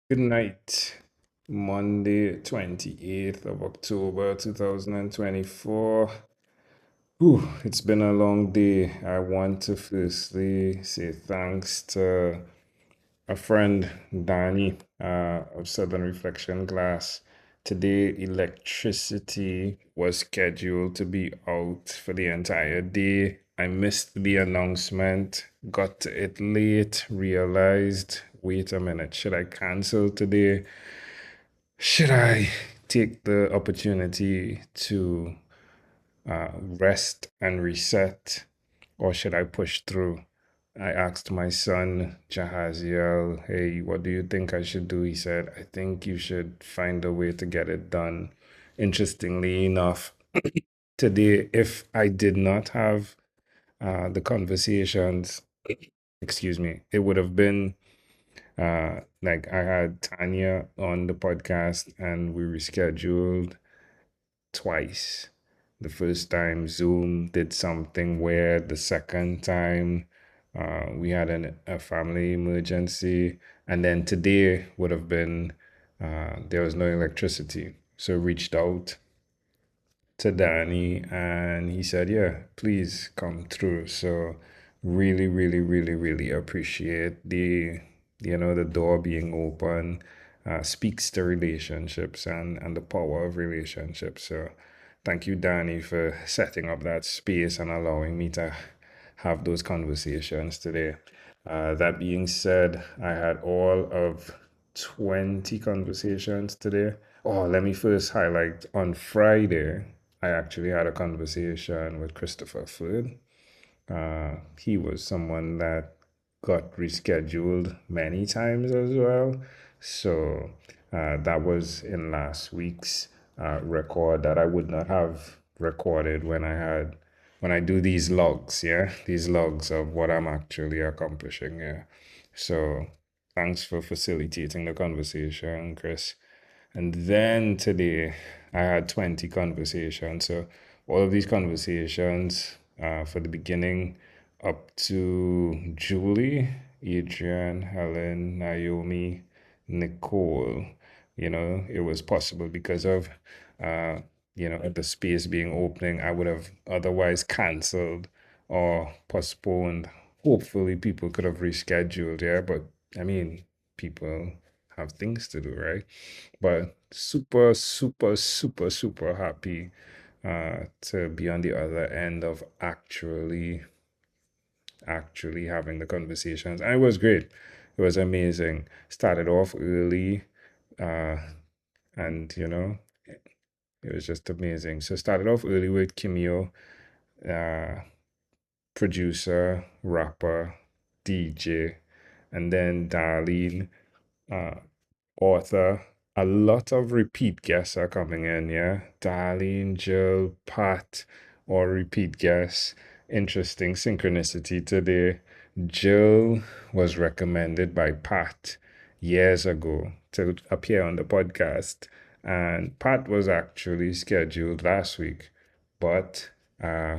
Good night. Monday, 28th of October, 2024. Whew, it's been a long day. I want to firstly say thanks to a friend, Danny, of Southern Reflection Glass. Today, electricity was scheduled to be out for the entire day. I missed the announcement, got to it late, realized, wait a minute, should I cancel today? Should I take the opportunity to rest and reset, or should I push through? I asked my son, Jahaziel, hey, what do you think I should do? He said, I think you should find a way to get it done. Interestingly enough, today, if I did not have the conversations, excuse me, it would have been like I had Tanya on the podcast and we rescheduled twice. The first time Zoom did something weird. The second time we had a family emergency. And then today would have been there was no electricity. So reached out to Danny and he said, yeah, please come through. So really, really, really, really appreciate the door being open. Speaks to relationships and the power of relationships. So thank you, Danny, for setting up that space and allowing me to have those conversations today. That being said, I had all of 20 conversations today. Oh, let me first highlight on Friday, I actually had a conversation with Christopher Flood. He was someone that got rescheduled many times as well. So that was in last week's record that I would not have recorded when I do these logs, yeah, these logs of what I'm actually accomplishing, yeah. So thanks for facilitating the conversation, Chris. And then today, I had 20 conversations. So all of these conversations for the beginning up to Julie, Adrian, Helen, Naomi, Nicole. It was possible because of, uh, the space being opening. I would have otherwise canceled or postponed. Hopefully, people could have rescheduled, yeah. But I mean, people have things to do, right? But super, super, super, super happy to be on the other end of actually having the conversations. And it was great. It was amazing. Started off early, uh, and it was just amazing. So started off early with Kimio, uh, producer, rapper, DJ, and then Darlene, uh, author. A lot of repeat guests are coming in, yeah. Darlene, Jill, Pat, or repeat guests. Interesting synchronicity today. Jill was recommended by Pat years ago to appear on the podcast, and Pat was actually scheduled last week, but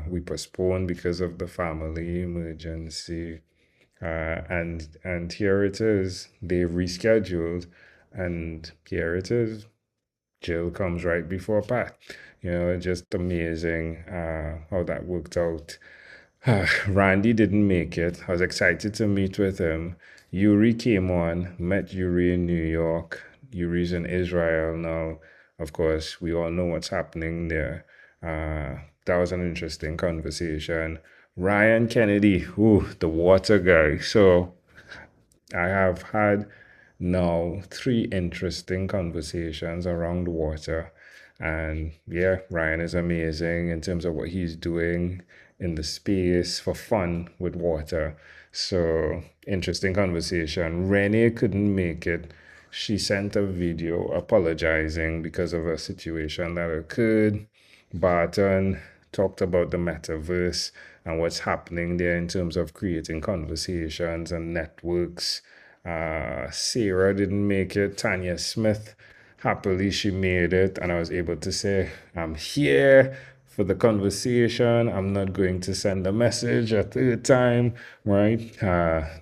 we postponed because of the family emergency. And here it is. They rescheduled, and here it is. Jill comes right before Pat. Just amazing how that worked out. Randy didn't make it. I was excited to meet with him. Yuri came on, met Yuri in New York. Yuri's in Israel now. Of course, we all know what's happening there. That was an interesting conversation. Ryan Kennedy, ooh, the water guy. So I have had now three interesting conversations around water. And yeah, Ryan is amazing in terms of what he's doing in the space for fun with water. So interesting conversation. Renee couldn't make it. She sent a video apologizing because of a situation that occurred. Barton talked about the metaverse and what's happening there in terms of creating conversations and networks. Sarah didn't make it. Tanya Smith, happily she made it, and I was able to say, I'm here for the conversation. I'm not going to send a message a third time, right?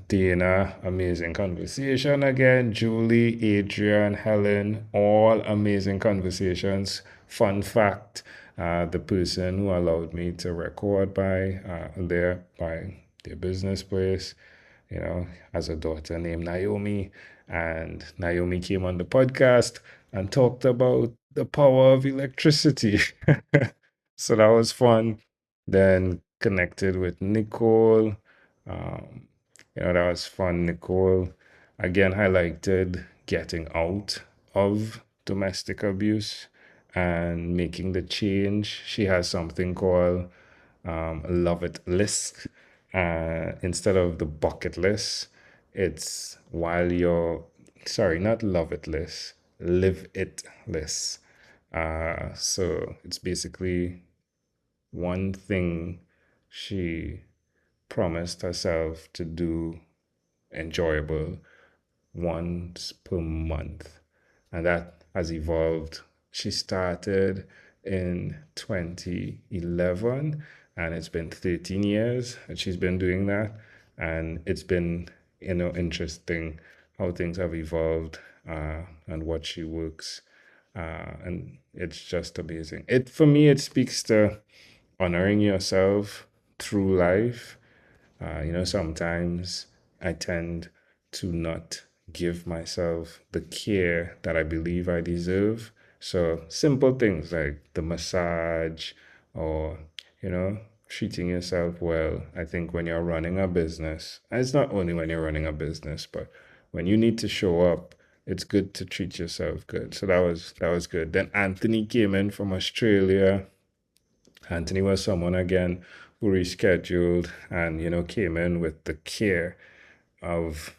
Dana, amazing conversation again. Julie, Adrian, Helen, all amazing conversations. Fun fact, the person who allowed me to record by their business place, has a daughter named Naomi, and Naomi came on the podcast and talked about the power of electricity. So that was fun. Then connected with Nicole. Um, that was fun. Nicole again highlighted getting out of domestic abuse and making the change. She has something called Love It list. Instead of the bucket list, it's while you're, sorry, not Love It list, Live It list. So it's basically one thing she promised herself to do enjoyable once per month. And that has evolved. She started in 2011 and it's been 13 years that she's been doing that. And it's been, interesting how things have evolved and what she works. And it's just amazing. For me, it speaks to honoring yourself through life. Sometimes I tend to not give myself the care that I believe I deserve. So simple things like the massage or, you know, treating yourself well. I think when you're running a business, and it's not only when you're running a business, but when you need to show up, it's good to treat yourself good. So that was good. Then Anthony came in from Australia. Anthony was someone again who rescheduled and came in with the care of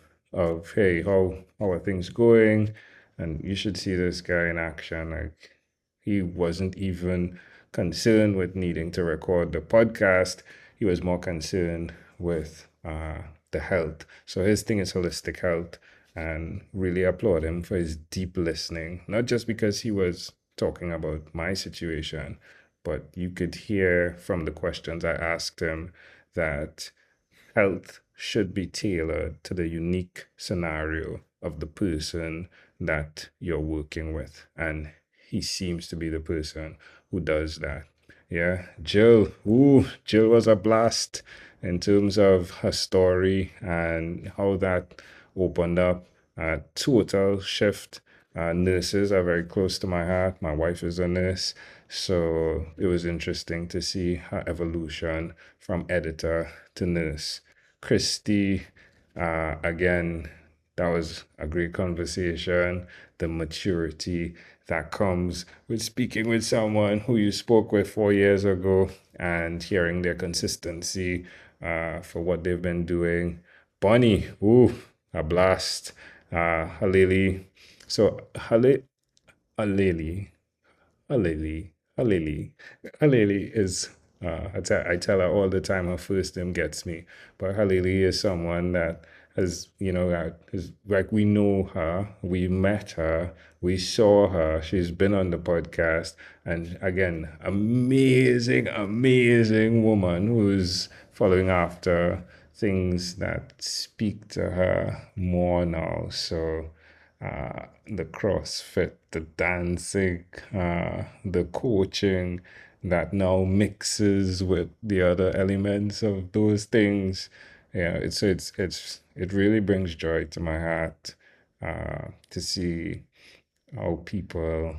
hey, how are things going? And you should see this guy in action. Like he wasn't even concerned with needing to record the podcast. He was more concerned with the health. So his thing is holistic health, and really applaud him for his deep listening. Not just because he was talking about my situation, but you could hear from the questions I asked him that health should be tailored to the unique scenario of the person that you're working with. And he seems to be the person who does that. Yeah. Jill. Ooh, Jill was a blast in terms of her story and how that opened up a total shift. Nurses are very close to my heart. My wife is a nurse. So it was interesting to see her evolution from editor to nurse. Christy, again, that was a great conversation. The maturity that comes with speaking with someone who you spoke with 4 years ago and hearing their consistency for what they've been doing. Bonnie, ooh, a blast. Halili. So, Halili, Halili, Halili. Halili is, I tell her all the time her first name gets me. But Halili is someone that has, that is like we know her, we met her, we saw her, she's been on the podcast. And again, amazing, amazing woman who's following after things that speak to her more now. So, the CrossFit, the dancing, the coaching that now mixes with the other elements of those things. Yeah, it really brings joy to my heart to see how people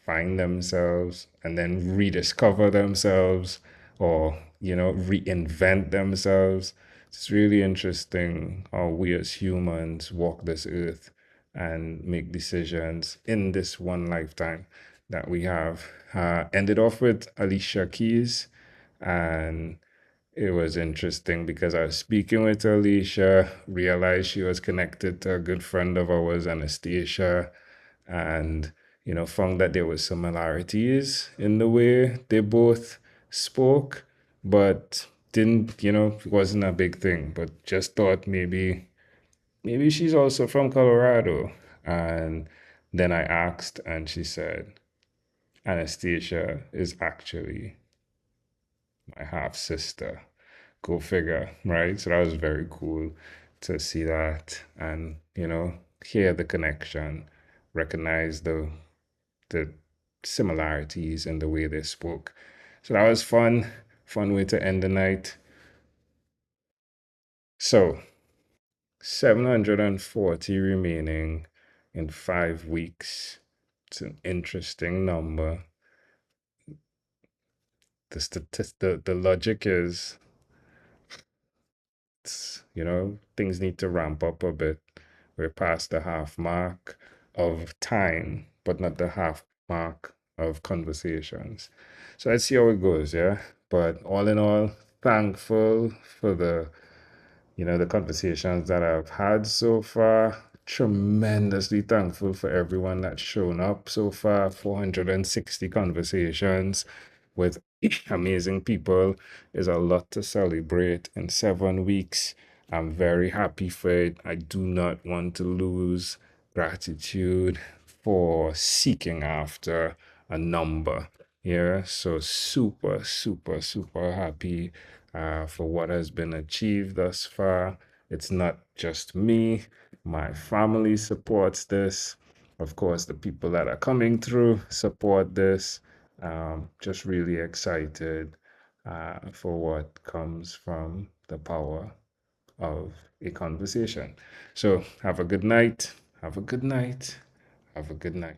find themselves and then rediscover themselves or reinvent themselves. It's really interesting how we as humans walk this earth and make decisions in this one lifetime that we have. Ended off with Alicia Keys, and it was interesting because I was speaking with Alicia, realized she was connected to a good friend of ours, Anastasia, and found that there were similarities in the way they both spoke, but didn't, it wasn't a big thing, but just thought maybe she's also from Colorado. And then I asked, and she said, Anastasia is actually my half sister. Go figure, right? So that was very cool to see that and, hear the connection, recognize the similarities in the way they spoke. So that was fun, fun way to end the night. So 740 remaining in 5 weeks. It's an interesting number. The logic is, things need to ramp up a bit. We're past the half mark of time, but not the half mark of conversations. So let's see how it goes, yeah. But all in all, thankful for the conversations that I've had so far. Tremendously thankful for everyone that's shown up so far. 460 conversations with amazing people is a lot to celebrate in 7 weeks. I'm very happy for it. I do not want to lose gratitude for seeking after a number. Yeah, so super, super, super happy for what has been achieved thus far. It's not just me, my family supports this. Of course, the people that are coming through support this. Just really excited for what comes from the power of a conversation. So, have a good night. Have a good night. Have a good night.